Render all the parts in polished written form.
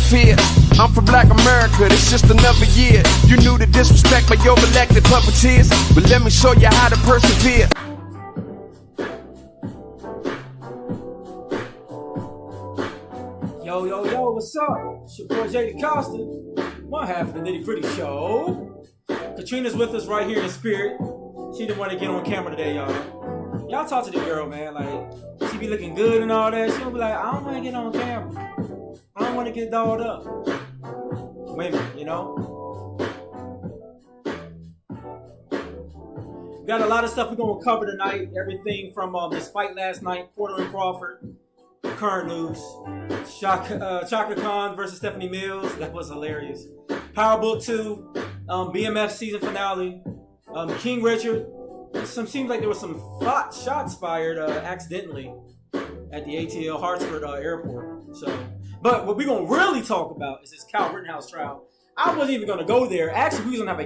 fear. I'm from Black America, it's just another year. You knew the disrespect by your elected puppeteers, but let me show you how to persevere. Yo, what's up? It's your boy J. Costa, one half of the Nitty Gritty Show. Katrina's with us right here in spirit. She didn't want to get on camera today, y'all. Y'all talk to the girl, man. Like, she be looking good and all that. She'll be like, I don't want to get on camera. I don't want to get dolled up. Women, you know? Got a lot of stuff we're going to cover tonight. Everything from this fight last night, Porter and Crawford. Current news. Chaka Khan versus Stephanie Mills. That was hilarious. Power Book 2. BMF season finale. King Richard. Seems like there was some shots fired accidentally at the ATL Hartsford airport. But what we're going to really talk about is this Kyle Rittenhouse trial. I wasn't even going to go there. Actually, we was going to have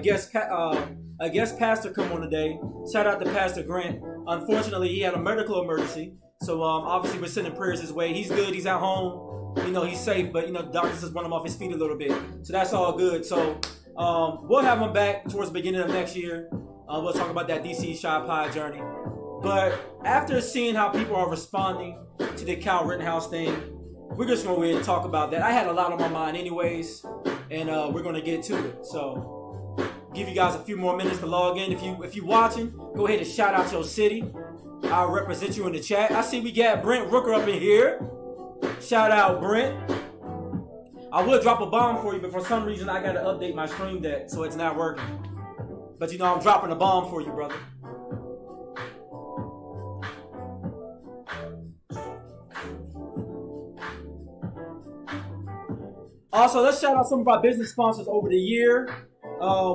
a guest pastor come on today. Shout out to Pastor Grant. Unfortunately, he had a medical emergency. So obviously we're sending prayers his way. He's good. He's at home. You know, he's safe. But, you know, the doctors just want him off his feet a little bit. So that's all good. So we'll have him back towards the beginning of next year. We'll talk about that DC Shy Pie journey. But after seeing how people are responding to the Kyle Rittenhouse thing, we're just going to go ahead and talk about that. I had a lot on my mind anyways. And we're going to get to it. So give you guys a few more minutes to log in. If you're watching, go ahead and shout out your city. I'll represent you in the chat. I see we got Brent Rooker up in here. Shout out, Brent. I would drop a bomb for you, but for some reason I got to update my stream deck, so it's not working. But you know I'm dropping a bomb for you, brother. Also, let's shout out some of our business sponsors over the year.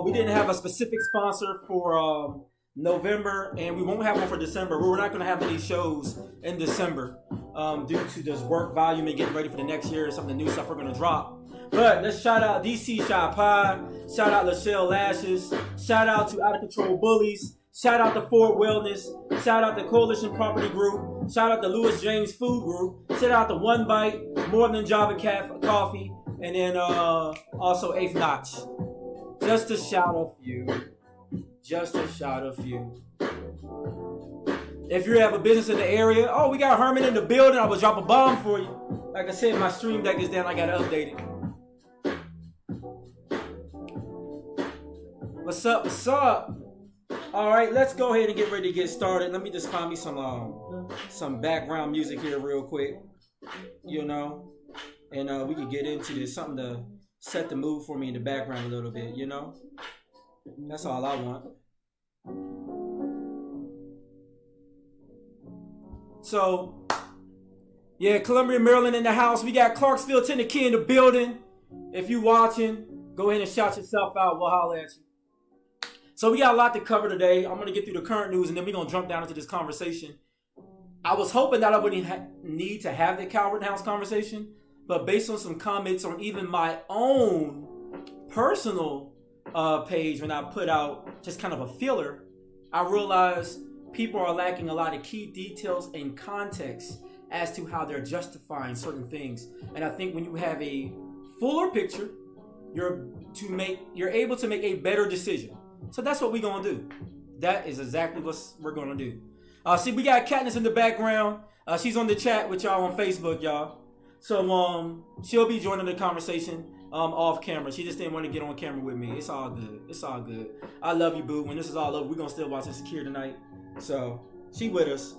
We didn't have a specific sponsor for November, and we won't have one for December. We're not going to have any shows in December due to this work volume and getting ready for the next year and some of the new stuff we're going to drop. But let's shout out DC Shy Pie, shout out Lachelle Lashes, shout out to Out of Control Bullies, shout out to Ford Wellness, shout out to Coalition Property Group, shout out to Louis James Food Group, shout out to One Bite, More Than Java Coffee, and then also Eighth Notch. Just to shout a few. Just a shout a few. If you have a business in the area, oh, we got Herman in the building. I will drop a bomb for you. Like I said, my stream deck is down. I got to update it. What's up? What's up? All right, let's go ahead and get ready to get started. Let me just find me some background music here real quick. You know, and we can get into this. Something to set the mood for me in the background a little bit, you know? That's all I want. So, yeah, Columbia, Maryland in the house. We got Clarksville, Tennessee in the building. If you watching, go ahead and shout yourself out. We'll holler at you. So we got a lot to cover today. I'm going to get through the current news, and then we're going to jump down into this conversation. I was hoping that I wouldn't need to have the Kyle Rittenhouse conversation, but based on some comments on even my own personal page when I put out just kind of a filler, I realized people are lacking a lot of key details and context as to how they're justifying certain things. And I think when you have a fuller picture, you're able to make a better decision. So that's what we're gonna do. That is exactly what we're gonna do. See, we got Katniss in the background. She's on the chat with y'all on Facebook, y'all. So she'll be joining the conversation off camera. She just didn't want to get on camera with me. It's all good. It's all good. I love you, boo. When this is all over, we're gonna still watch Insecure tonight. So she with us.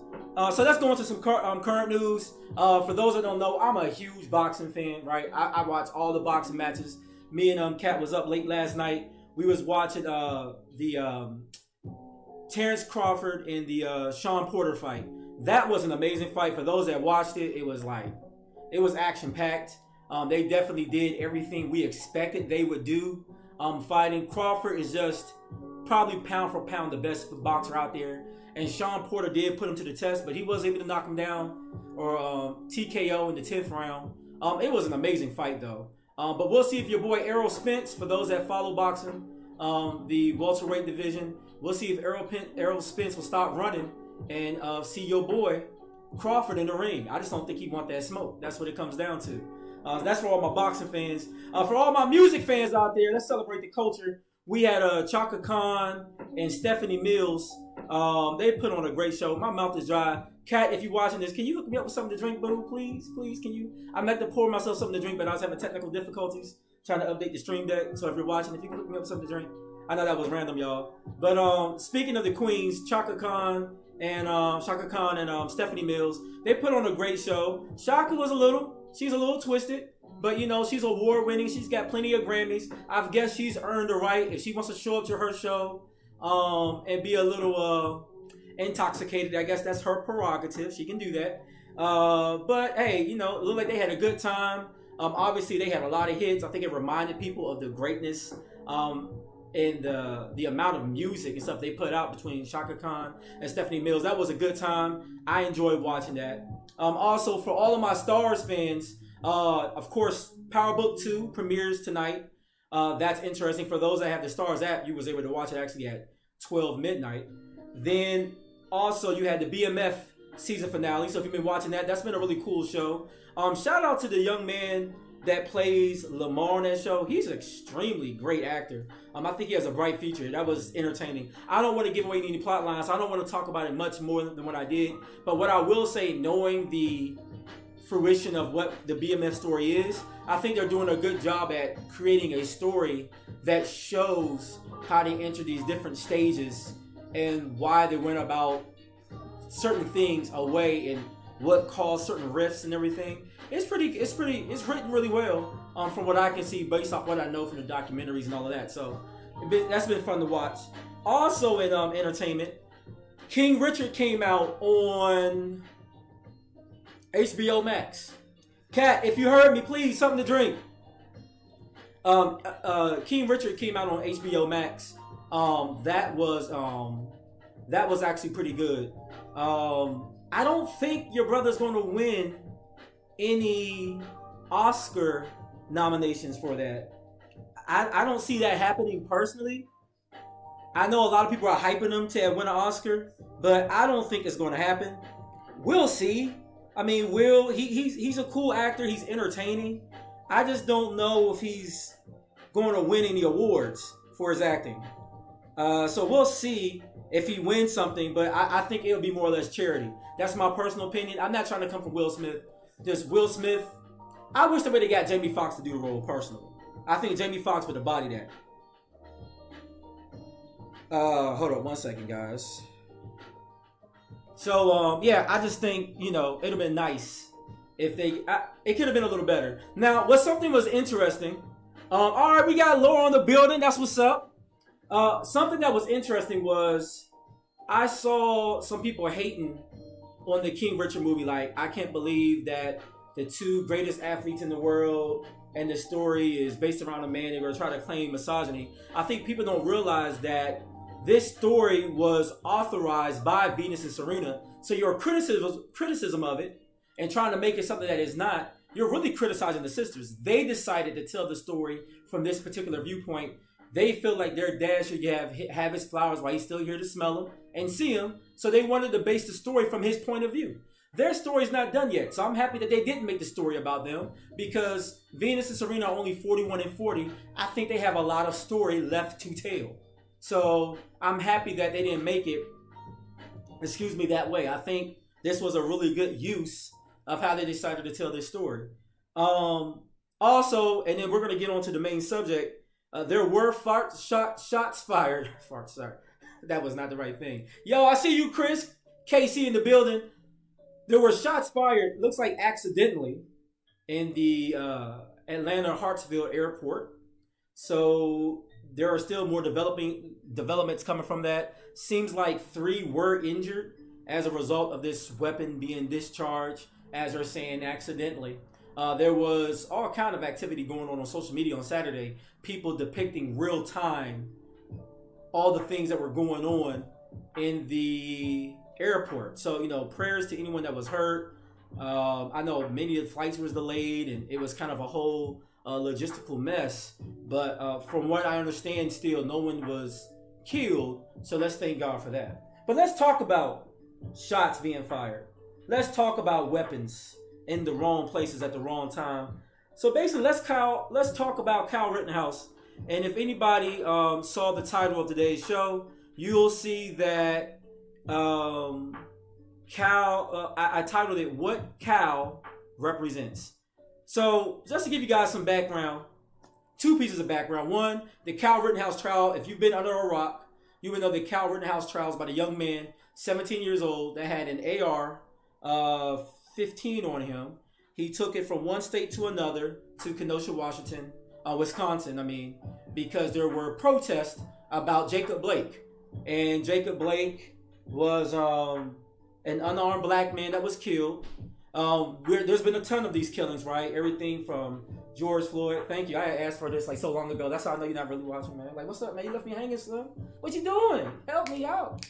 So let's go into some current news. For those that don't know, I'm a huge boxing fan, right? I watch all the boxing matches. Me and Kat was up late last night. We was watching the Terrence Crawford and the Sean Porter fight. That was an amazing fight. For those that watched it, it was action packed. They definitely did everything we expected they would do. Fighting Crawford is just probably pound for pound the best boxer out there. And Sean Porter did put him to the test, but he was able to knock him down or TKO in the 10th round. It was an amazing fight though. But we'll see if your boy Errol Spence, for those that follow boxing, the welterweight division, we'll see if Errol Spence will stop running and see your boy Crawford in the ring. I just don't think he want that smoke. That's what it comes down to. That's for all my boxing fans. For all my music fans out there, let's celebrate the culture. We had Chaka Khan and Stephanie Mills. They put on a great show. My mouth is dry. Kat, if you're watching this, can you hook me up with something to drink, boo? Please, can you? I meant to pour myself something to drink, but I was having technical difficulties trying to update the stream deck. So if you're watching, if you can hook me up with something to drink. I know that was random, y'all. But speaking of the queens, Chaka Khan and Stephanie Mills, they put on a great show. Shaka she's a little twisted, but she's award winning. She's got plenty of Grammys. I guess she's earned the right if she wants to show up to her show and be a little intoxicated. I guess that's her prerogative. She can do that. But hey, it looked like they had a good time. Obviously, they had a lot of hits. I think it reminded people of the greatness and the amount of music and stuff they put out between Chaka Khan and Stephanie Mills. That was a good time. I enjoyed watching that. Also, for all of my Stars fans, of course, Power Book 2 premieres tonight. That's interesting. For those that have the Stars app, you was able to watch it actually at 12 midnight. Then also you had the BMF season finale. So if you've been watching that, that's been a really cool show. Shout out to the young man that plays Lamar on that show. He's an extremely great actor. I think he has a bright future. That was entertaining. I don't want to give away any plot lines, so I don't want to talk about it much more than what I did. But what I will say, knowing the fruition of what the BMF story is, I think they're doing a good job at creating a story that shows how they enter these different stages and why they went about certain things away and what caused certain rifts and everything. It's written really well from what I can see based off what I know from the documentaries and all of that. So that's been fun to watch. Also in entertainment, King Richard came out on HBO Max. Kat, if you heard me, please, something to drink. King Richard came out on HBO Max. That was actually pretty good. I don't think your brother's going to win any Oscar nominations for that. I don't see that happening personally. I know a lot of people are hyping him to win an Oscar, but I don't think it's going to happen. We'll see. I mean, he's a cool actor. He's entertaining. I just don't know if he's going to win any awards for his acting. So we'll see if he wins something, but I think it'll be more or less charity. That's my personal opinion. I'm not trying to come from Will Smith. Just Will Smith. I wish they would have got Jamie Foxx to do the role personally. I think Jamie Foxx would have bodied that. Hold up 1 second, guys. So, yeah, I just think, it'd have been nice if it could have been a little better. Now, something was interesting. All right, we got Laura on the building. That's what's up. Something that was interesting was I saw some people hating on the King Richard movie. Like, I can't believe that the two greatest athletes in the world and the story is based around a man. They're going to try to claim misogyny. I think people don't realize that this story was authorized by Venus and Serena. So your criticism of it and trying to make it something that is not, you're really criticizing the sisters. They decided to tell the story from this particular viewpoint. They feel like their dad should have his flowers while he's still here to smell them and see them. So they wanted to base the story from his point of view. Their story's not done yet. So I'm happy that they didn't make the story about them because Venus and Serena are only 41 and 40. I think they have a lot of story left to tell. So I'm happy that they didn't make it, that way. I think this was a really good use of how they decided to tell this story. Also, and then we're going to get on to the main subject. There were shots fired. Sorry. That was not the right thing. Yo, I see you, Chris. KC in the building. There were shots fired, looks like accidentally, in the Atlanta Hartsfield airport. So there are still more developments coming from that. Seems like 3 were injured as a result of this weapon being discharged, as they're saying, accidentally. There was all kind of activity going on social media on Saturday. People depicting real time all the things that were going on in the airport. So, prayers to anyone that was hurt. I know many of the flights was delayed and it was kind of a whole logistical mess. But from what I understand, still no one was killed. So let's thank God for that. But let's talk about shots being fired. Let's talk about weapons in the wrong places at the wrong time. So basically, let's talk about Kyle Rittenhouse. And if anybody saw the title of today's show, you'll see that Cal. I titled it "What Cal Represents." So just to give you guys some background, two pieces of background. One, the Kyle Rittenhouse trial. If you've been under a rock, you would know the Kyle Rittenhouse trial is about a young man, 17 years old, that had an AR 15 on him. He took it from one state to another, to Kenosha, Wisconsin, because there were protests about Jacob Blake. And Jacob Blake was an unarmed black man that was killed. There's been a ton of these killings, right? Everything from George Floyd. Thank you. I asked for this like so long ago. That's how I know you're not really watching, man. Like, what's up, man? You left me hanging, son. What you doing? Help me out.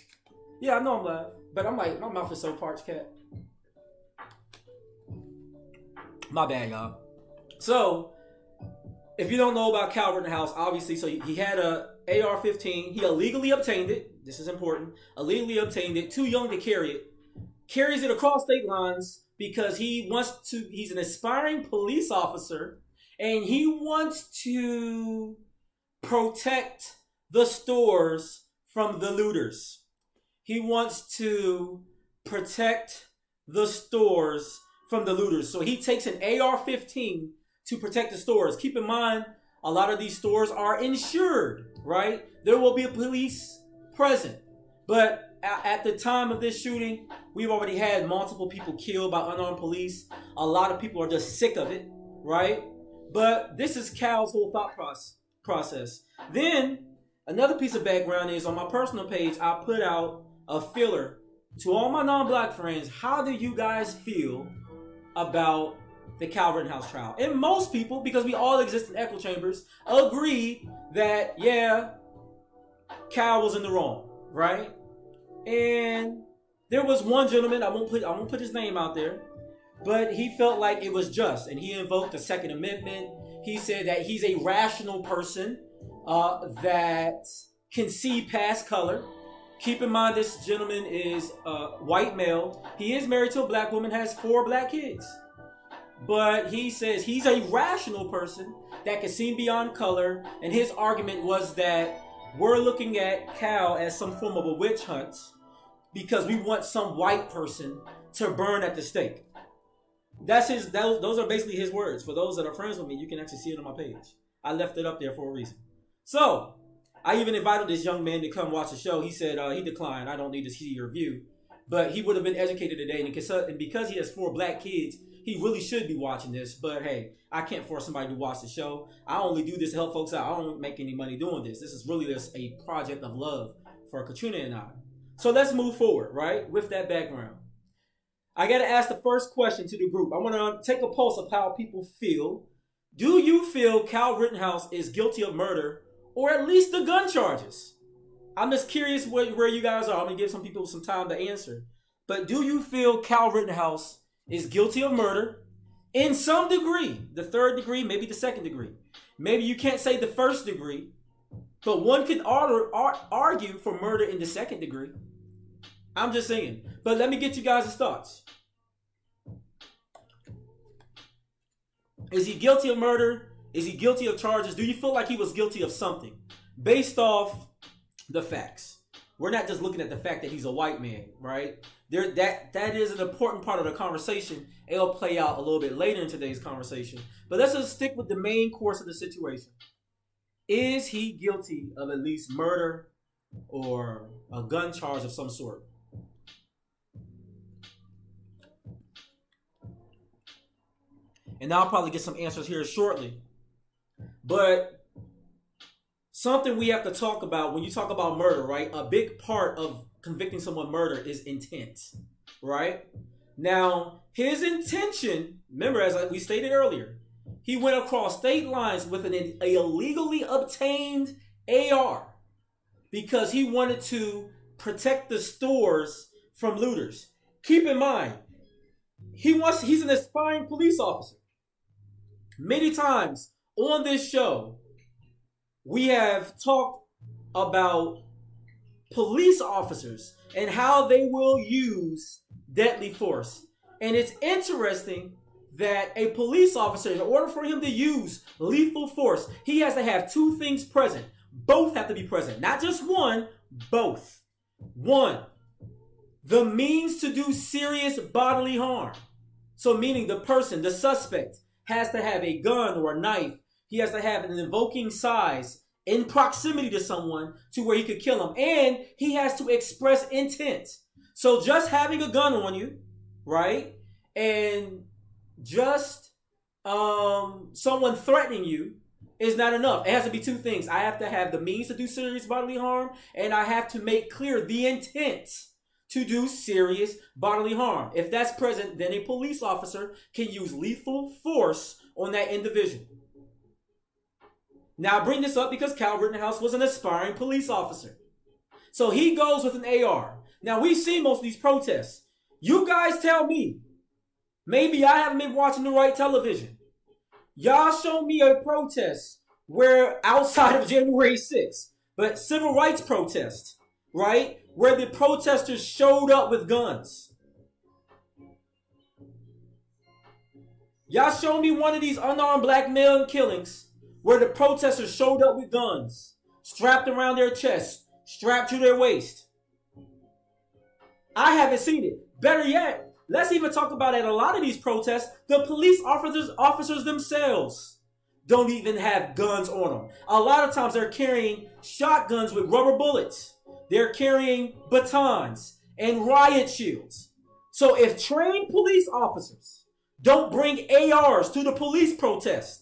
Yeah, I know I'm live, but I'm like, my mouth is so parched, cat. My bad, y'all. So, if you don't know about Kyle Rittenhouse, obviously, so he had a AR-15. He illegally obtained it. This is important. Illegally obtained it. Too young to carry it. Carries it across state lines because he's an aspiring police officer, and he wants to protect the stores from the looters. He wants to protect the stores from the looters. So he takes an AR-15 to protect the stores. Keep in mind, a lot of these stores are insured, right? There will be a police present. But at the time of this shooting, we've already had multiple people killed by unarmed police. A lot of people are just sick of it, right? But this is Cal's whole thought process. Then, another piece of background is on my personal page, I put out a filler to all my non-black friends. How do you guys feel about the Kyle Rittenhouse trial? And most people, because we all exist in echo chambers, agree that, yeah, Kyle was in the wrong, right? And there was one gentleman, I won't put his name out there, but he felt like it was just, and he invoked the Second Amendment. He said that he's a rational person that can see past color. Keep in mind, this gentleman is white male. He is married to a black woman, has 4 black kids. But he says he's a rational person that can see beyond color. And his argument was that we're looking at Cal as some form of a witch hunt because we want some white person to burn at the stake. Those are basically his words. For those that are friends with me, you can actually see it on my page. I left it up there for a reason. So, I even invited this young man to come watch the show. He said he declined. I don't need to see your view. But he would have been educated today. And because he has 4 black kids, he really should be watching this. But hey, I can't force somebody to watch the show. I only do this to help folks out. I don't make any money doing this. This is really just a project of love for Katrina and I. So let's move forward, right? With that background. I got to ask the first question to the group. I want to take a pulse of how people feel. Do you feel Kyle Rittenhouse is guilty of murder, or at least the gun charges? I'm just curious where you guys are. I'm going to give some people some time to answer. But do you feel Kyle Rittenhouse is guilty of murder in some degree? The 3rd degree, maybe the 2nd degree. Maybe you can't say the 1st degree, but one could argue for murder in the 2nd degree. I'm just saying. But let me get you guys' thoughts. Is he guilty of murder? Is he guilty of charges? Do you feel like he was guilty of something based off the facts? We're not just looking at the fact that he's a white man, right? That is an important part of the conversation. It'll play out a little bit later in today's conversation. But let's just stick with the main course of the situation. Is he guilty of at least murder or a gun charge of some sort? And I'll probably get some answers here shortly. But something we have to talk about when you talk about murder, right? A big part of convicting someone murder is intent, right? Now, his intention, remember, as we stated earlier, he went across state lines with an illegally obtained AR because he wanted to protect the stores from looters. Keep in mind, he's an aspiring police officer. Many times on this show, we have talked about police officers and how they will use deadly force. And it's interesting that a police officer, in order for him to use lethal force, he has to have two things present. Both have to be present. Not just one, both. One, the means to do serious bodily harm. So meaning the person, the suspect, has to have a gun or a knife. He has to have an invoking size in proximity to someone to where he could kill him. And he has to express intent. So just having a gun on you, right? And just someone threatening you is not enough. It has to be two things. I have to have the means to do serious bodily harm, and I have to make clear the intent to do serious bodily harm. If that's present, then a police officer can use lethal force on that individual. Now I bring this up because Kyle Rittenhouse was an aspiring police officer. So he goes with an AR. Now we've seen most of these protests. You guys tell me. Maybe I haven't been watching the right television. Y'all show me a protest where outside of January 6th, but civil rights protest, right? Where the protesters showed up with guns. Y'all show me one of these unarmed black male killings where the protesters showed up with guns, strapped around their chest, strapped to their waist. I haven't seen it. Better yet, let's even talk about at a lot of these protests, the police officers themselves don't even have guns on them. A lot of times they're carrying shotguns with rubber bullets. They're carrying batons and riot shields. So if trained police officers don't bring ARs to the police protest,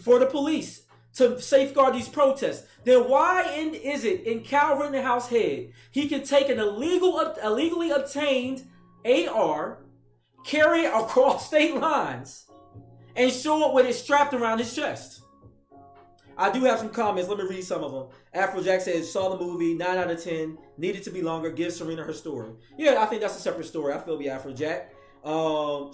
for the police to safeguard these protests, then why is it in Kyle Rittenhouse's head he can take an illegally obtained AR, carry it across state lines, and show up with it strapped around his chest? I do have some comments. Let me read some of them. Afrojack says, saw the movie, 9 out of 10. Needed to be longer. Give Serena her story. Yeah, I think that's a separate story. I feel you, Afrojack.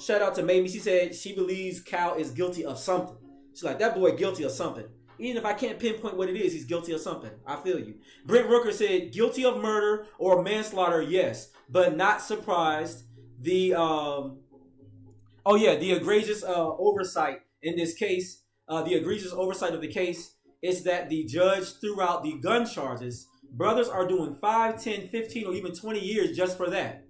Shout out to Mamie. She said she believes Kyle is guilty of something. She's like, that boy guilty of something. Even if I can't pinpoint what it is, he's guilty of something. I feel you. Brent Rooker said, guilty of murder or manslaughter, yes, but not surprised. The egregious oversight in this case, the egregious oversight of the case is that the judge threw out the gun charges. Brothers are doing 5, 10, 15, or even 20 years just for that.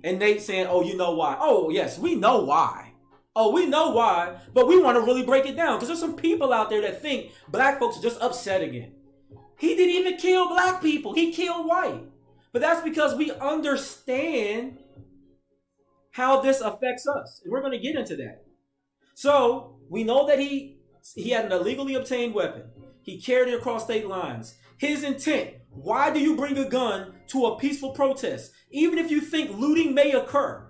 And Nate saying, oh, you know why? Oh, yes, we know why. Oh, we know why, but we want to really break it down because there's some people out there that think black folks are just upset again. He didn't even kill black people. He killed white. But that's because we understand how this affects us. And we're going to get into that. So we know that he had an illegally obtained weapon. He carried it across state lines. His intent, why do you bring a gun to a peaceful protest? Even if you think looting may occur,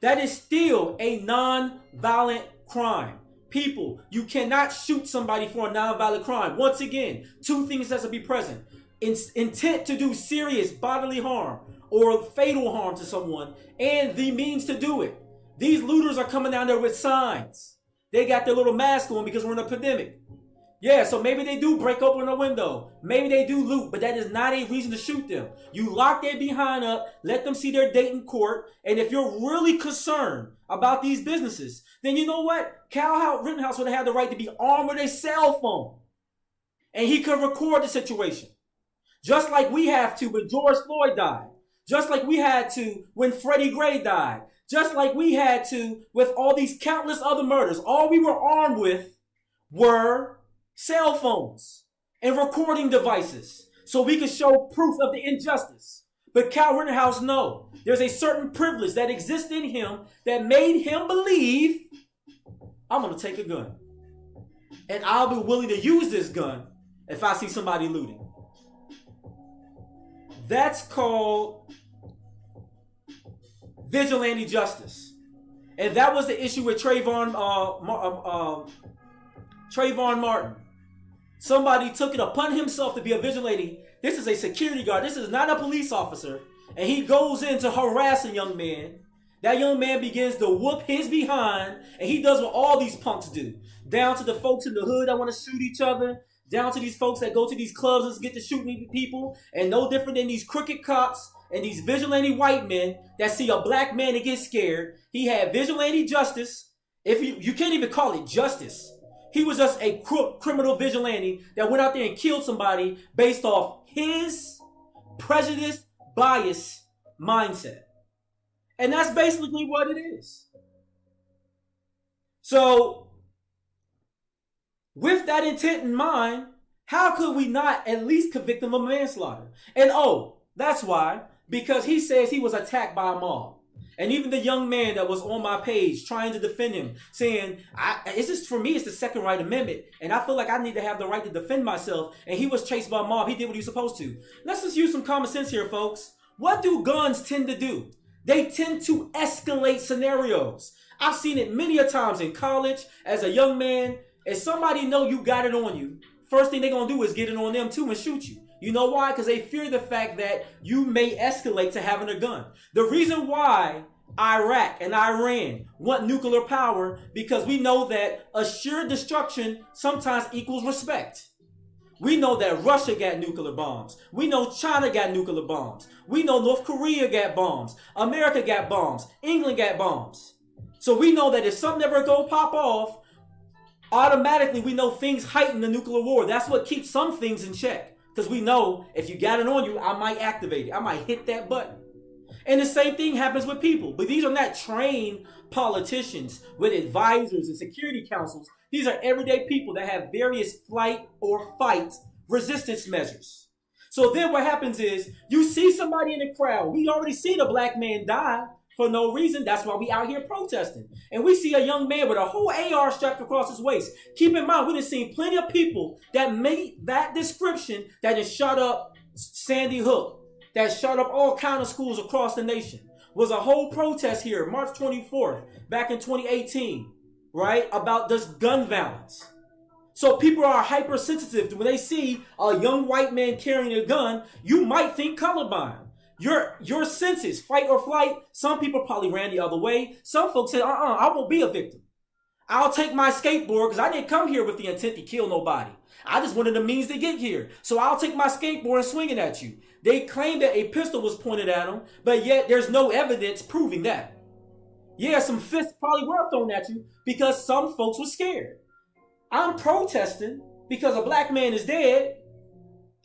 that is still a non-violent crime. People, you cannot shoot somebody for a non-violent crime. Once again, two things has to be present. Intent to do serious bodily harm or fatal harm to someone, and the means to do it. These looters are coming down there with signs. They got their little mask on because we're in a pandemic. Yeah, so maybe they do break open a window. Maybe they do loot, but that is not a reason to shoot them. You lock their behind up, let them see their date in court, and if you're really concerned about these businesses, then you know what? Kyle Rittenhouse would have had the right to be armed with a cell phone. And he could record the situation. Just like we have to when George Floyd died. Just like we had to when Freddie Gray died. Just like we had to with all these countless other murders. All we were armed with were cell phones and recording devices so we could show proof of the injustice. But Kyle Rittenhouse, no. There's a certain privilege that exists in him that made him believe, I'm going to take a gun. And I'll be willing to use this gun if I see somebody looting. That's called vigilante justice. And that was the issue with Trayvon Martin. Somebody took it upon himself to be a vigilante. This is a security guard. This is not a police officer. And he goes in to harass a young man. That young man begins to whoop his behind. And he does what all these punks do. Down to the folks in the hood that want to shoot each other. Down to these folks that go to these clubs and get to shooting people. And no different than these crooked cops and these vigilante white men that see a black man and get scared. He had vigilante justice. If you can't even call it justice. He was just a criminal vigilante that went out there and killed somebody based off his prejudice, bias, mindset. And that's basically what it is. So, with that intent in mind, how could we not at least convict him of manslaughter? And that's why. Because he says he was attacked by a mob. And even the young man that was on my page trying to defend him, saying, it's just, for me, it's the Second Right Amendment. And I feel like I need to have the right to defend myself. And he was chased by a mob. He did what he was supposed to. Let's just use some common sense here, folks. What do guns tend to do? They tend to escalate scenarios. I've seen it many a times in college as a young man. If somebody know you got it on you, first thing they're going to do is get it on them too and shoot you. You know why? Because they fear the fact that you may escalate to having a gun. The reason why Iraq and Iran want nuclear power, because we know that assured destruction sometimes equals respect. We know that Russia got nuclear bombs. We know China got nuclear bombs. We know North Korea got bombs. America got bombs. England got bombs. So we know that if something ever go pop off, automatically we know things heighten the nuclear war. That's what keeps some things in check. Because we know if you got it on you, I might activate it. I might hit that button. And the same thing happens with people. But these are not trained politicians with advisors and security councils. These are everyday people that have various flight or fight resistance measures. So then what happens is you see somebody in the crowd. We already seen a black man die for no reason. That's why we out here protesting. And we see a young man with a whole AR strapped across his waist. Keep in mind, we done seen plenty of people that made that description that has shot up Sandy Hook, that shot up all kind of schools across the nation. Was a whole protest here, March 24th, back in 2018, right? About this gun violence. So people are hypersensitive. When they see a young white man carrying a gun, you might think colorblind. Your senses, fight or flight, some people probably ran the other way. Some folks said, I won't be a victim. I'll take my skateboard because I didn't come here with the intent to kill nobody. I just wanted the means to get here. So I'll take my skateboard and swing it at you. They claim that a pistol was pointed at them, but yet there's no evidence proving that. Yeah, some fists probably were thrown at you because some folks were scared. I'm protesting because a black man is dead,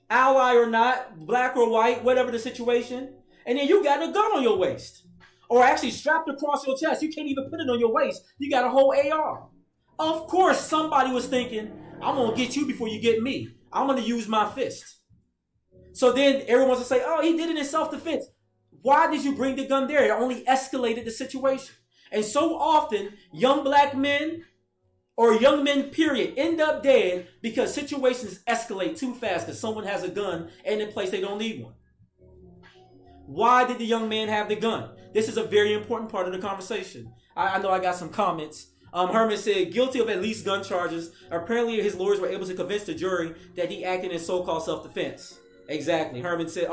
ally or not, black or white, whatever the situation, and then you got a gun on your waist. Or actually strapped across your chest. You can't even put it on your waist. You got a whole AR. Of course, somebody was thinking, I'm going to get you before you get me. I'm going to use my fist. So then everyone wants to say, he did it in self-defense. Why did you bring the gun there? It only escalated the situation. And so often, young black men or young men, period, end up dead because situations escalate too fast because someone has a gun and in a place they don't need one. Why did the young man have the gun? This is a very important part of the conversation. I know I got some comments. Herman said, guilty of at least gun charges. Apparently his lawyers were able to convince the jury that he acted in so-called self-defense. Exactly. Herman said,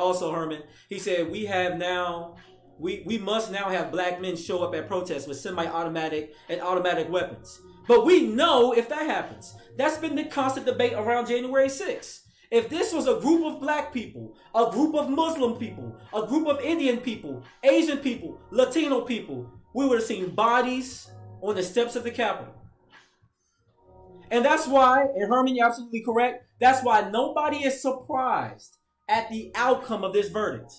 he said, we must now have black men show up at protests with semi-automatic and automatic weapons. But we know if that happens. That's been the constant debate around January 6th. If this was a group of black people, a group of Muslim people, a group of Indian people, Asian people, Latino people, we would have seen bodies on the steps of the Capitol. And that's why, and Herman, you're absolutely correct, that's why nobody is surprised at the outcome of this verdict.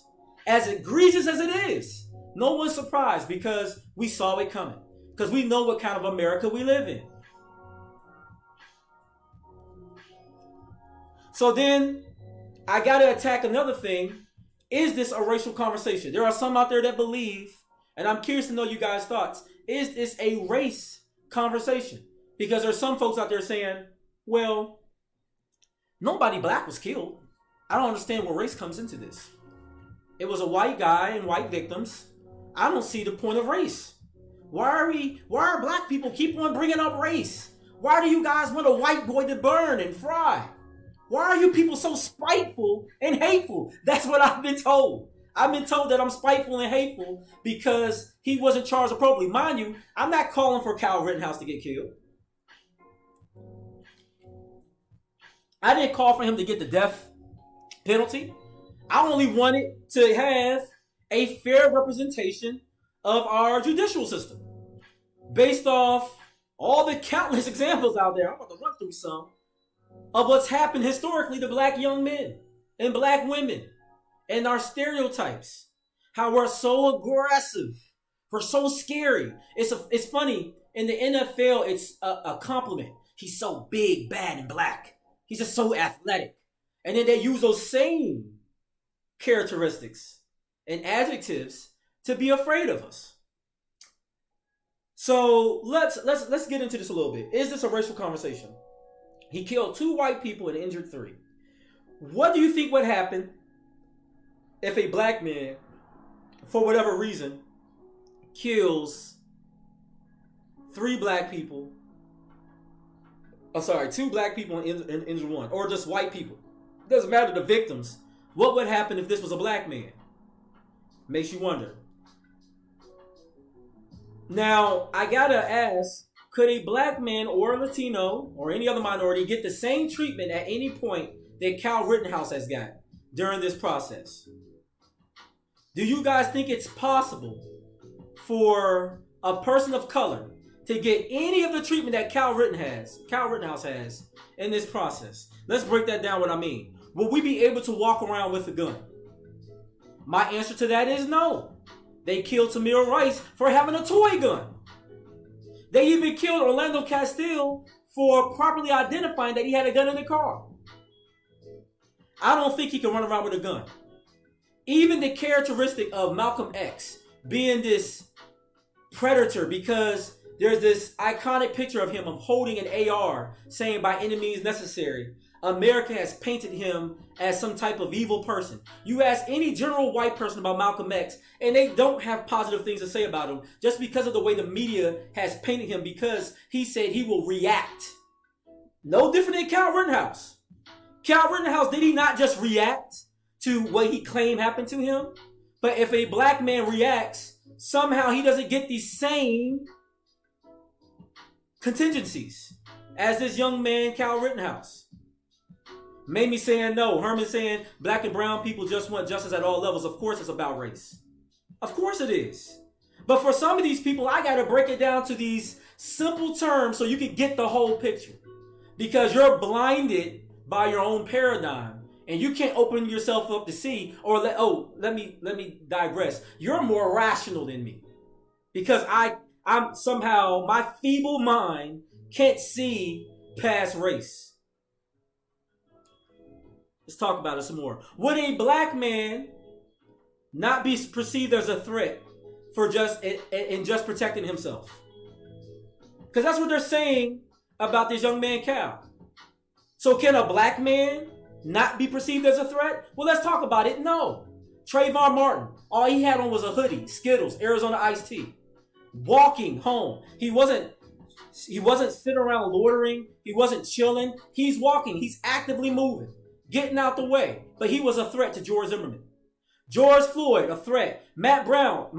As egregious as it is, no one's surprised because we saw it coming. Because we know what kind of America we live in. So then, I got to attack another thing. Is this a racial conversation? There are some out there that believe, and I'm curious to know you guys' thoughts, is this a race conversation? Because there's some folks out there saying, well, nobody black was killed. I don't understand where race comes into this. It was a white guy and white victims. I don't see the point of race. Why are black people keep on bringing up race? Why do you guys want a white boy to burn and fry? Why are you people so spiteful and hateful? That's what I've been told. I've been told that I'm spiteful and hateful because he wasn't charged appropriately. Mind you, I'm not calling for Kyle Rittenhouse to get killed. I didn't call for him to get the death penalty. I only wanted to have a fair representation of our judicial system based off all the countless examples out there, I'm about to run through some, of what's happened historically to black young men and black women and our stereotypes. How we're so aggressive. We're so scary. It's funny. In the NFL, it's a compliment. He's so big, bad, and black. He's just so athletic. And then they use those same characteristics and adjectives to be afraid of us. So let's get into this a little bit. Is this a racial conversation? He killed 2 white people and injured 3. What do you think would happen if a black man, for whatever reason, kills 3 black people? Oh, sorry, 2 black people and injured 1, or just white people. It doesn't matter the victims. What would happen if this was a black man? Makes you wonder. Now, I gotta ask, could a black man or a Latino or any other minority get the same treatment at any point that Kyle Rittenhouse has gotten during this process? Do you guys think it's possible for a person of color to get any of the treatment that Kyle Rittenhouse has in this process? Let's break that down what I mean. Will we be able to walk around with a gun? My answer to that is no. They killed Tamir Rice for having a toy gun. They even killed Orlando Castile for properly identifying that he had a gun in the car. I don't think he can run around with a gun. Even the characteristic of Malcolm X being this predator, because there's this iconic picture of him of holding an AR saying by any means necessary. America has painted him as some type of evil person. You ask any general white person about Malcolm X, and they don't have positive things to say about him just because of the way the media has painted him, because he said he will react. No different than Kyle Rittenhouse. Kyle Rittenhouse, did he not just react to what he claimed happened to him? But if a black man reacts, somehow he doesn't get the same contingencies as this young man, Kyle Rittenhouse. Mamie saying no. Herman saying black and brown people just want justice at all levels. Of course it's about race. Of course it is. But for some of these people, I got to break it down to these simple terms so you can get the whole picture. Because you're blinded by your own paradigm. And you can't open yourself up to see, or let me digress. You're more rational than me. Because I'm somehow, my feeble mind can't see past race. Let's talk about it some more. Would a black man not be perceived as a threat for just protecting himself? Because that's what they're saying about this young man, Cal. So can a black man not be perceived as a threat? Well, let's talk about it. No. Trayvon Martin, all he had on was a hoodie, Skittles, Arizona iced tea. Walking home. He wasn't sitting around loitering. He wasn't chilling. He's walking. He's actively moving. Getting out the way. But he was a threat to George Zimmerman. George Floyd, a threat. Mike Brown,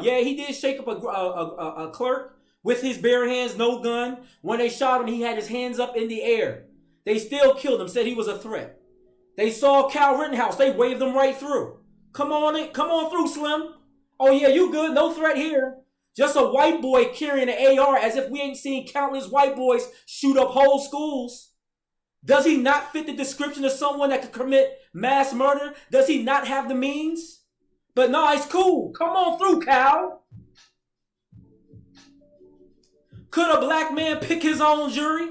yeah, he did shake up a clerk with his bare hands, no gun. When they shot him, he had his hands up in the air. They still killed him, said he was a threat. They saw Kyle Rittenhouse, they waved him right through. Come on through, Slim. Oh yeah, you good, no threat here. Just a white boy carrying an AR, as if we ain't seen countless white boys shoot up whole schools. Does he not fit the description of someone that could commit mass murder? Does he not have the means? But no, it's cool. Come on through, Cal. Could a black man pick his own jury?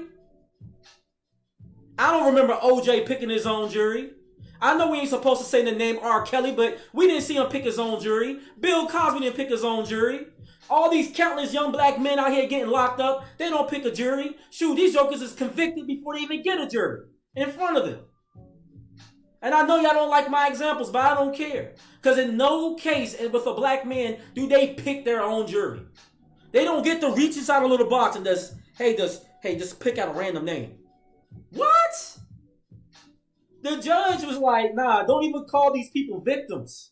I don't remember OJ picking his own jury. I know we ain't supposed to say the name R. Kelly, but we didn't see him pick his own jury. Bill Cosby didn't pick his own jury. All these countless young black men out here getting locked up, they don't pick a jury. Shoot, these jokers is convicted before they even get a jury in front of them. And I know y'all don't like my examples, but I don't care. Because in no case with a black man do they pick their own jury. They don't get to reach inside a little box and just pick out a random name. What? The judge was like, nah, don't even call these people victims.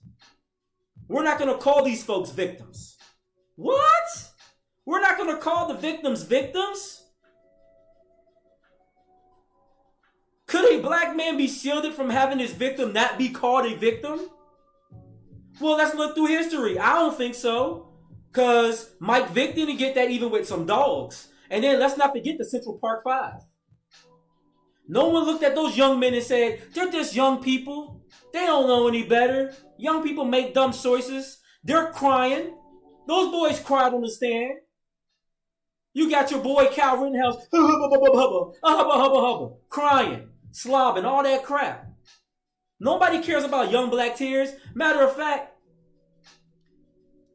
We're not going to call these folks victims. What? We're not going to call the victims victims? Could a black man be shielded from having his victim not be called a victim? Well, let's look through history. I don't think so. Because Mike Vick didn't get that even with some dogs. And then let's not forget the Central Park Five. No one looked at those young men and said, they're just young people. They don't know any better. Young people make dumb choices. They're crying. Those boys cried on the stand. You got your boy Kyle Rittenhouse crying, slobbing, all that crap. Nobody cares about young black tears. Matter of fact,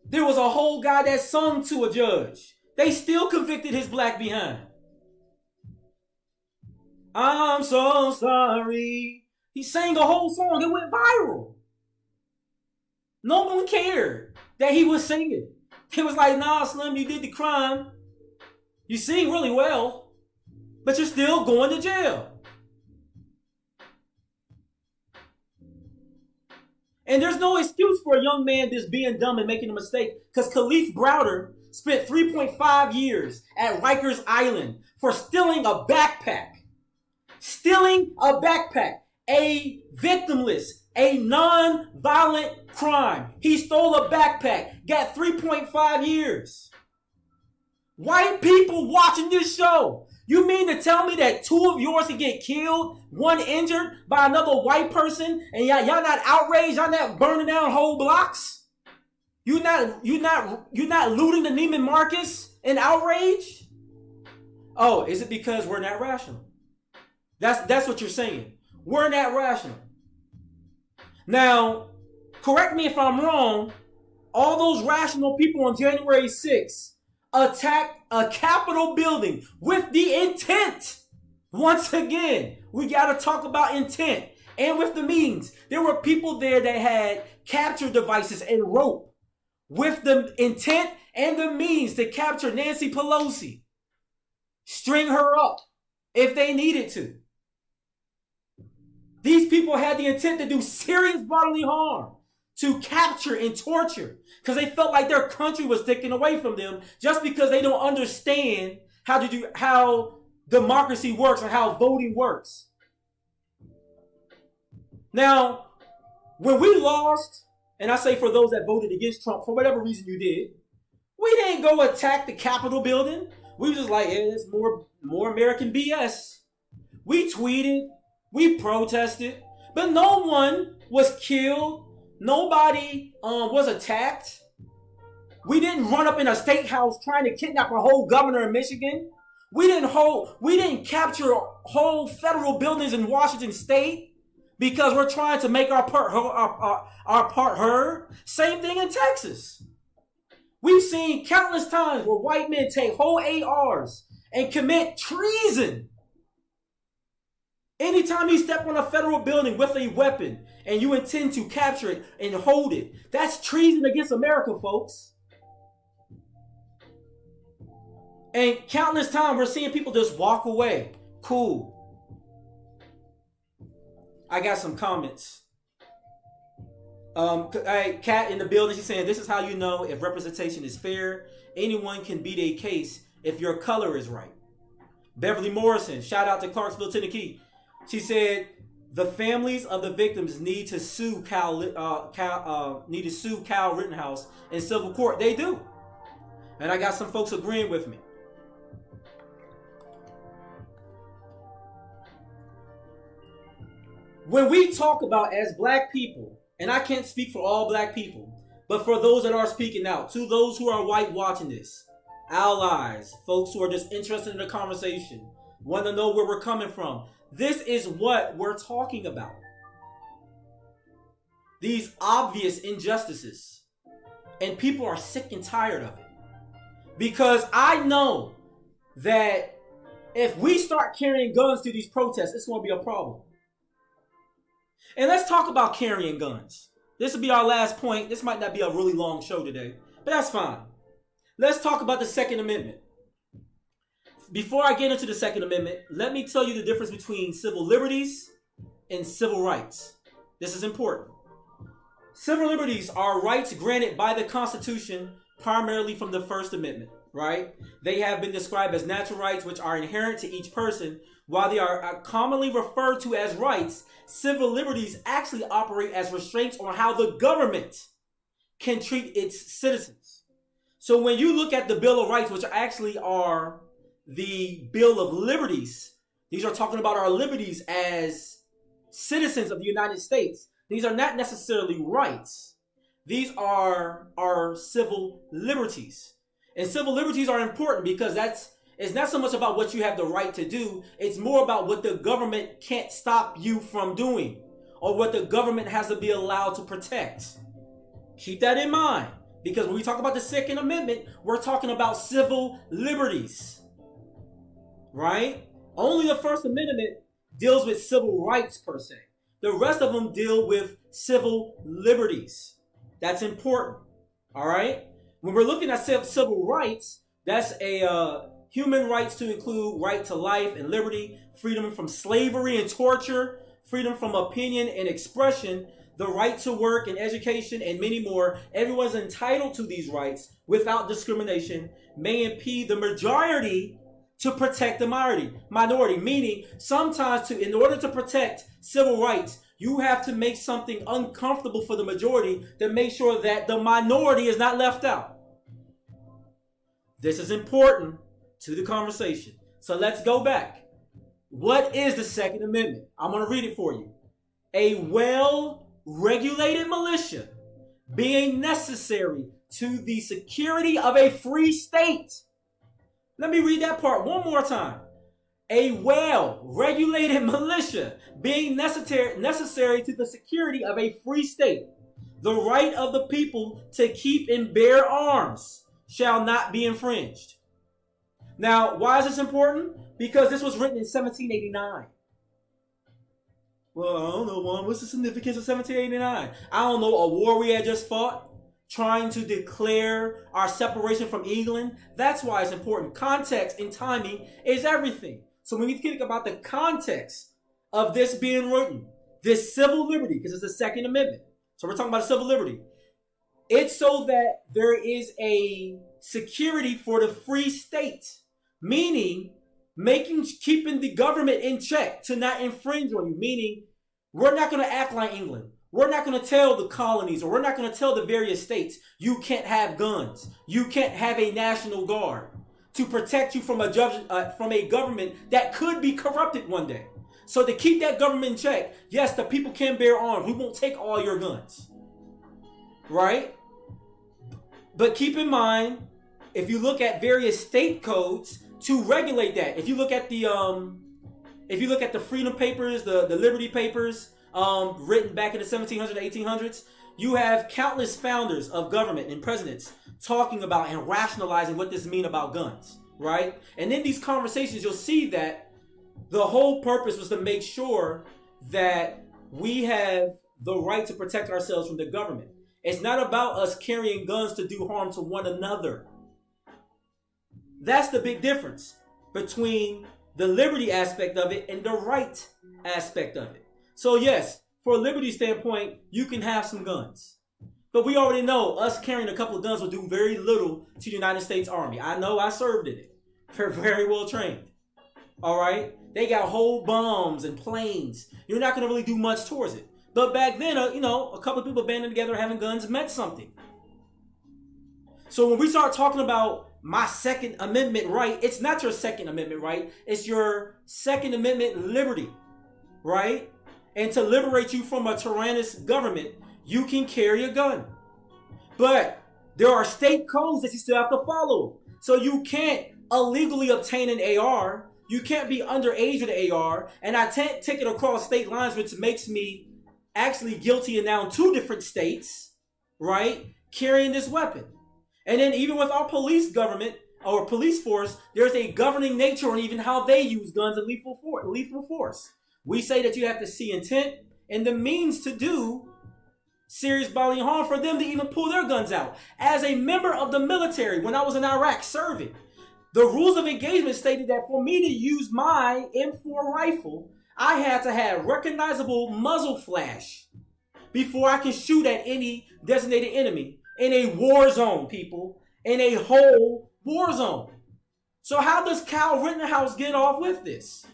there was a whole guy that sung to a judge. They still convicted his black behind. I'm so sorry. He sang a whole song. It went viral. No one cared that he was singing. It was like, nah, Slim, you did the crime. You sing really well, but you're still going to jail. And there's no excuse for a young man just being dumb and making a mistake, because Khalif Browder spent 3.5 years at Rikers Island for stealing a backpack. Stealing a backpack. A victimless, a non-violent crime. He stole a backpack, got 3.5 years. White people watching this show, you mean to tell me that two of yours can get killed, one injured by another white person, and y'all not outraged? Y'all not burning down whole blocks? You not looting the Neiman Marcus in outrage? Oh, is it because we're not rational? That's what you're saying. We're not rational. Now, correct me if I'm wrong, all those rational people on January 6th attacked a Capitol building with the intent. Once again, we got to talk about intent. And with the means, there were people there that had capture devices and rope with the intent and the means to capture Nancy Pelosi. String her up if they needed to. These people had the intent to do serious bodily harm, to capture and torture, because they felt like their country was taken away from them just because they don't understand how democracy works and how voting works. Now, when we lost, and I say for those that voted against Trump, for whatever reason you did, we didn't go attack the Capitol building. We were just like, hey, it's more American BS. We tweeted, we protested, but no one was killed. Nobody was attacked. We didn't run up in a state house trying to kidnap a whole governor in Michigan. We didn't capture whole federal buildings in Washington State because we're trying to make our part heard. Same thing in Texas. We've seen countless times where white men take whole ARs and commit treason. Anytime you step on a federal building with a weapon and you intend to capture it and hold it, that's treason against America, folks. And countless times we're seeing people just walk away. Cool. I got some comments. Kat in the building, she's saying, this is how you know if representation is fair. Anyone can beat a case if your color is right. Beverly Morrison, shout out to Clarksville, Tennessee. She said the families of the victims need to sue Kyle Rittenhouse in civil court. They do. And I got some folks agreeing with me. When we talk about as black people, and I can't speak for all black people, but for those that are speaking out, to those who are white watching this, allies, folks who are just interested in the conversation, want to know where we're coming from. This is what we're talking about. These obvious injustices. And people are sick and tired of it. Because I know that if we start carrying guns to these protests, it's going to be a problem. And let's talk about carrying guns. This will be our last point. This might not be a really long show today, but that's fine. Let's talk about the Second Amendment. Before I get into the Second Amendment, let me tell you the difference between civil liberties and civil rights. This is important. Civil liberties are rights granted by the Constitution, primarily from the First Amendment, right? They have been described as natural rights, which are inherent to each person. While they are commonly referred to as rights, civil liberties actually operate as restraints on how the government can treat its citizens. So when you look at the Bill of Rights, which actually are the Bill of Liberties, these are talking about our liberties as citizens of the United States. These are not necessarily rights. These are our civil liberties. And civil liberties are important because it's not so much about what you have the right to do. It's more about what the government can't stop you from doing or what the government has to be allowed to protect. Keep that in mind, because when we talk about the Second Amendment, we're talking about civil liberties, right? Only the First Amendment deals with civil rights per se. The rest of them deal with civil liberties. That's important, all right? When we're looking at civil rights, that's a human rights to include right to life and liberty, freedom from slavery and torture, freedom from opinion and expression, the right to work and education, and many more. Everyone's entitled to these rights without discrimination, may impede the majority to protect the minority. Meaning, sometimes in order to protect civil rights, you have to make something uncomfortable for the majority to make sure that the minority is not left out. This is important to the conversation. So let's go back. What is the Second Amendment? I'm going to read it for you. A well-regulated militia being necessary to the security of a free state. Let me read that part one more time. A well-regulated militia being necessary to the security of a free state. The right of the people to keep and bear arms shall not be infringed. Now, why is this important? Because this was written in 1789. Well, I don't know, Juan. What's the significance of 1789? I don't know, a war we had just fought, trying to declare our separation from England. That's why it's important. Context and timing is everything. So when you think about the context of this being written, this civil liberty, because it's the Second Amendment. So we're talking about civil liberty. It's so that there is a security for the free state, meaning keeping the government in check to not infringe on you, meaning we're not going to act like England. We're not going to tell the colonies, or we're not going to tell the various states, you can't have guns. You can't have a national guard to protect you from a government that could be corrupted one day. So to keep that government in check, yes, the people can bear arms. We won't take all your guns, right? But keep in mind, if you look at various state codes to regulate that, if you look at the Freedom Papers, the Liberty Papers, written back in the 1700s and 1800s, you have countless founders of government and presidents talking about and rationalizing what this means about guns, right? And in these conversations, you'll see that the whole purpose was to make sure that we have the right to protect ourselves from the government. It's not about us carrying guns to do harm to one another. That's the big difference between the liberty aspect of it and the right aspect of it. So yes, for a liberty standpoint, you can have some guns. But we already know us carrying a couple of guns will do very little to the United States Army. I know, I served in it. They're very well trained. All right? They got whole bombs and planes. You're not going to really do much towards it. But back then, a couple of people banding together having guns meant something. So when we start talking about my Second Amendment right, it's not your Second Amendment right. It's your Second Amendment liberty, right? And to liberate you from a tyrannous government, you can carry a gun. But there are state codes that you still have to follow. So you can't illegally obtain an AR. You can't be underage with an AR. And I can't take it across state lines, which makes me actually guilty in now 2 different states, right? Carrying this weapon. And then even with our police government or police force, there's a governing nature on even how they use guns and lethal force. We say that you have to see intent and the means to do serious bodily harm for them to even pull their guns out. As a member of the military, when I was in Iraq serving, the rules of engagement stated that for me to use my M4 rifle, I had to have recognizable muzzle flash before I can shoot at any designated enemy in a war zone, people, in a whole war zone. So how does Kyle Rittenhouse get off with this?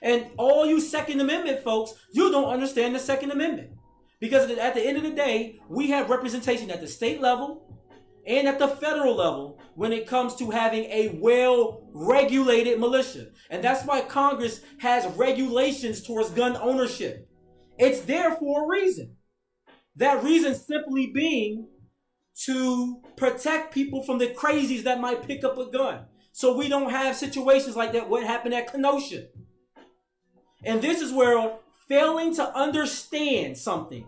And all you Second Amendment folks, you don't understand the Second Amendment. Because at the end of the day, we have representation at the state level, and at the federal level when it comes to having a well-regulated militia. And that's why Congress has regulations towards gun ownership. It's there for a reason. That reason simply being to protect people from the crazies that might pick up a gun. So we don't have situations like that, what happened at Kenosha. And this is where failing to understand something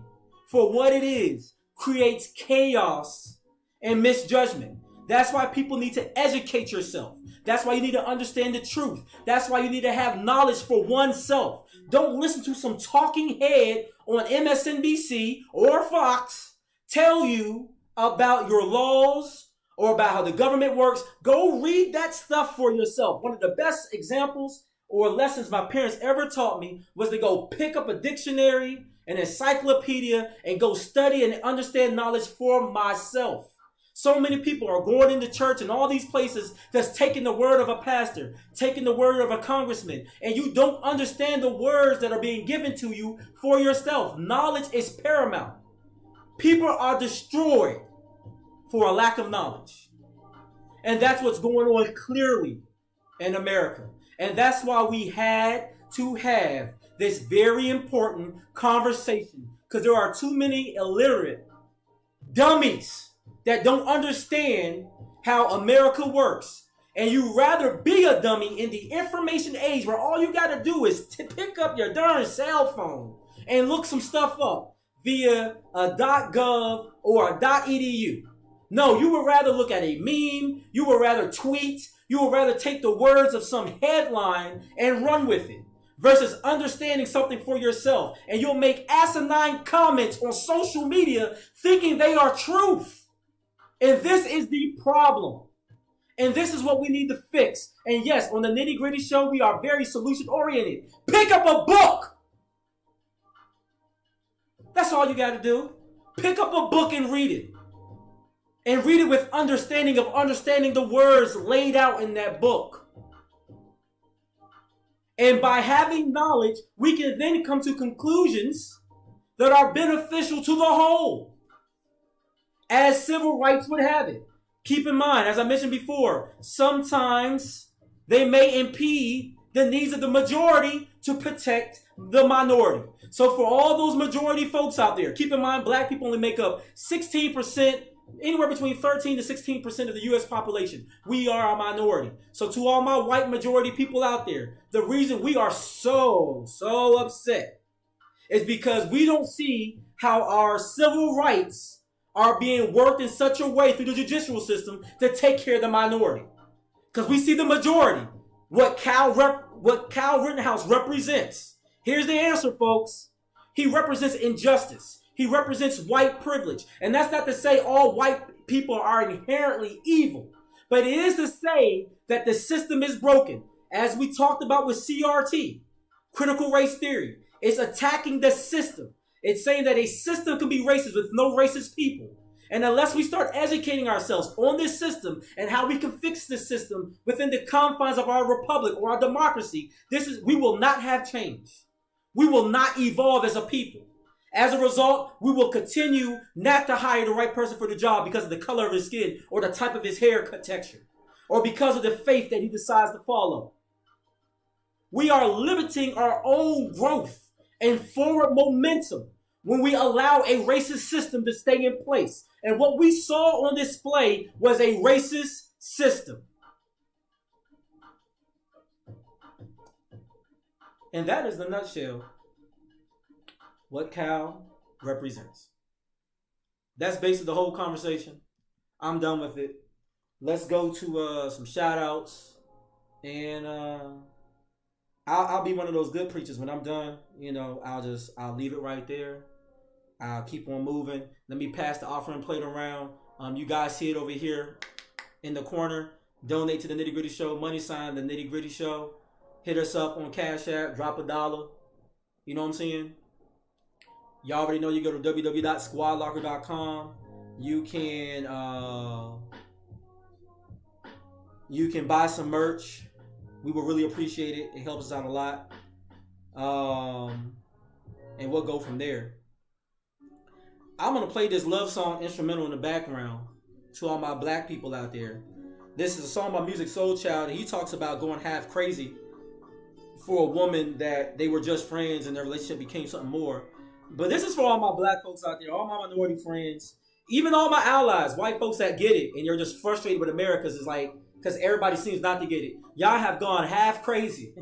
for what it is creates chaos and misjudgment. That's why people need to educate yourself. That's why you need to understand the truth. That's why you need to have knowledge for oneself. Don't listen to some talking head on MSNBC or Fox tell you about your laws or about how the government works. Go read that stuff for yourself. One of the best examples or lessons my parents ever taught me was to go pick up a dictionary, an encyclopedia, and go study and understand knowledge for myself. So many people are going into church and all these places that's taking the word of a pastor, taking the word of a congressman, and you don't understand the words that are being given to you for yourself. Knowledge is paramount. People are destroyed for a lack of knowledge. And that's what's going on clearly in America. And that's why we had to have this very important conversation, because there are too many illiterate dummies that don't understand how America works. And you rather be a dummy in the information age where all you got to do is pick up your darn cell phone and look some stuff up via a .gov or a .edu. No, you would rather look at a meme, you would rather tweet, you would rather take the words of some headline and run with it versus understanding something for yourself. And you'll make asinine comments on social media thinking they are truth. And this is the problem. And this is what we need to fix. And yes, on the Nitty Gritty Show, we are very solution oriented. Pick up a book. That's all you got to do. Pick up a book and read it. And read it with understanding of understanding the words laid out in that book. And by having knowledge, we can then come to conclusions that are beneficial to the whole, as civil rights would have it. Keep in mind, as I mentioned before, sometimes they may impede the needs of the majority to protect the minority. So for all those majority folks out there, keep in mind, black people only make up 16%, anywhere between 13 to 16% of the U.S. population. We are a minority. So to all my white majority people out there, the reason we are so upset is because we don't see how our civil rights are being worked in such a way through the judicial system to take care of the minority. Because we see the majority, what Kyle Rittenhouse represents. Here's the answer, folks. He represents injustice. He represents white privilege. And that's not to say all white people are inherently evil. But it is to say that the system is broken. As we talked about with CRT, critical race theory, it's attacking the system. It's saying that a system can be racist with no racist people. And unless we start educating ourselves on this system and how we can fix this system within the confines of our republic or our democracy, we will not have change. We will not evolve as a people. As a result, we will continue not to hire the right person for the job because of the color of his skin or the type of his haircut texture or because of the faith that he decides to follow. We are limiting our own growth and forward momentum when we allow a racist system to stay in place. And what we saw on display was a racist system. And that is, in a nutshell, what Cal represents. That's basically the whole conversation. I'm done with it. Let's go to some shout outs. And I'll be one of those good preachers when I'm done. You know, I'll leave it right there. I'll keep on moving. Let me pass the offering plate around. You guys see it over here in the corner. Donate to the Nitty Gritty Show. Money sign the Nitty Gritty Show. Hit us up on Cashapp. Drop $1. You know what I'm saying? Y'all already know you go to www.squadlocker.com. You can buy some merch. We will really appreciate it. It helps us out a lot. And we'll go from there. I'm going to play this love song instrumental in the background. to all my black people out there. This is a song by Music Soul Child, and he talks about going half crazy for a woman that they were just friends and their relationship became something more. But this is for all my black folks out there, all my minority friends, even all my allies, white folks that get it, and you're just frustrated with America because everybody seems not to get it. Y'all have gone half crazy.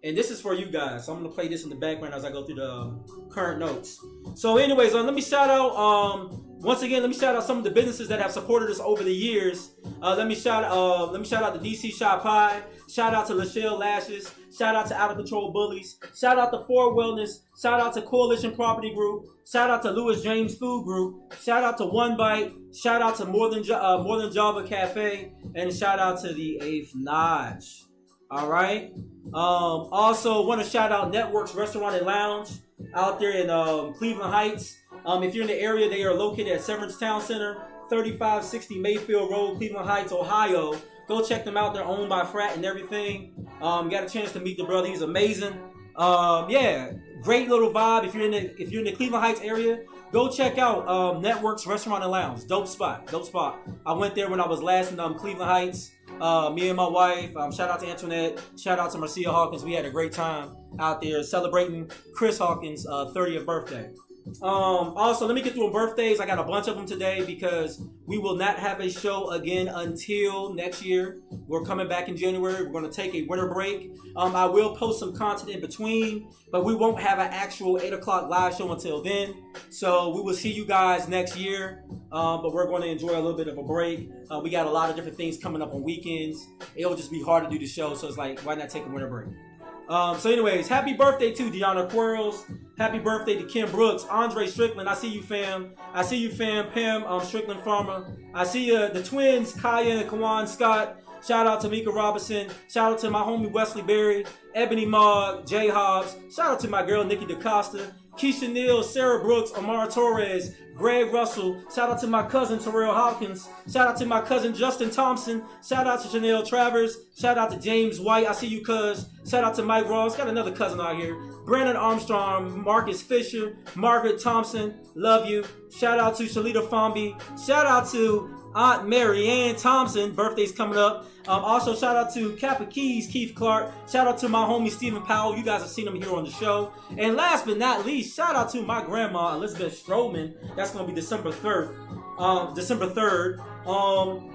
And this is for you guys. So I'm going to play this in the background as I go through the current notes. So anyways, let me shout out, once again, let me shout out some of the businesses that have supported us over the years. Let me shout out the DC Shop Pie. Shout out to Lachelle Lashes. Shout out to Out of Control Bullies. Shout out to Ford Wellness. Shout out to Coalition Property Group. Shout out to Louis James Food Group. Shout out to One Bite. Shout out to More Than Java Cafe. And shout out to the Eighth Notch. All right. Also, want to shout out Networks Restaurant and Lounge out there in Cleveland Heights. If you're in the area, they are located at Severance Town Center, 3560 Mayfield Road, Cleveland Heights, Ohio. Go check them out. They're owned by Frat and everything. Got a chance to meet the brother. He's amazing. Yeah, great little vibe. If you're in the Cleveland Heights area, go check out Networks Restaurant and Lounge. Dope spot. I went there when I was last in Cleveland Heights. Me and my wife. Shout out to Antoinette. Shout out to Marcia Hawkins. We had a great time out there celebrating Chris Hawkins' 30th birthday. Also, let me get through birthdays. I got a bunch of them today because we will not have a show again until next year. We're coming back in January. We're going to take a winter break. I will post some content in between, but we won't have an actual 8 o'clock live show until then. So we will see you guys next year, but we're going to enjoy a little bit of a break. We got a lot of different things coming up on weekends. It'll just be hard to do the show, so it's like, why not take a winter break? So anyways, happy birthday to Deanna Quarles. Happy birthday to Kim Brooks. Andre Strickland, I see you, fam. Pam Strickland Farmer. I see you, the twins, Kaya and Kawan Scott. Shout out to Mika Robinson. Shout out to my homie Wesley Berry, Ebony Mogg, Jay Hobbs. Shout out to my girl Nikki DaCosta, Keisha Neal, Sarah Brooks, Amara Torres, Greg Russell. Shout out to my cousin Terrell Hawkins. Shout out to my cousin Justin Thompson. Shout out to Chanel Travers. Shout out to James White. I see you, cuz. Shout out to Mike Ross. Got another cousin out here. Brandon Armstrong, Marcus Fisher, Margaret Thompson. Love you. Shout out to Shalita Fombi. Shout out to Aunt Mary Ann Thompson. Birthday's coming up. Also, shout out to Kappa Keys, Keith Clark. Shout out to my homie Stephen Powell. You guys have seen him here on the show. And last but not least, shout out to my grandma Elizabeth Stroman. That's going to be December 3rd.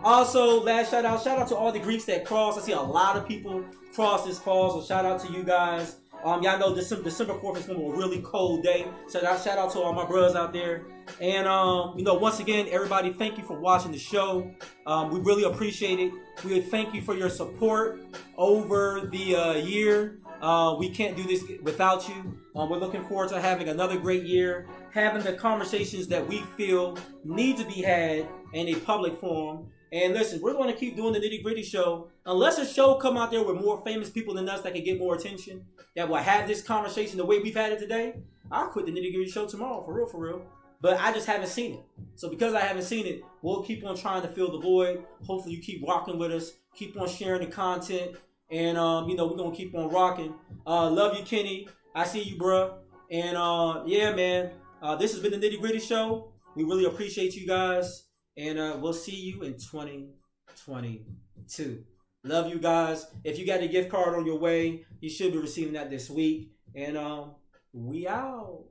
Also, last shout out to all the Greeks that cross. I see a lot of people cross this fall, so shout out to you guys. Y'all know December 4th is going to be a really cold day. So shout out to all my brothers out there. And, once again, everybody, thank you for watching the show. We really appreciate it. We thank you for your support over the year. We can't do this without you. We're looking forward to having another great year, having the conversations that we feel need to be had in a public forum. And listen, we're going to keep doing the Nitty Gritty Show. Unless a show come out there with more famous people than us that can get more attention, that will have this conversation the way we've had it today, I'll quit the Nitty Gritty Show tomorrow, for real. But I just haven't seen it. So because I haven't seen it, we'll keep on trying to fill the void. Hopefully you keep rocking with us. Keep on sharing the content. And, we're going to keep on rocking. Love you, Kenny. I see you, bruh. And, yeah, man. This has been the Nitty Gritty Show. We really appreciate you guys. And we'll see you in 2022. Love you guys. If you got a gift card on your way, you should be receiving that this week. And we out.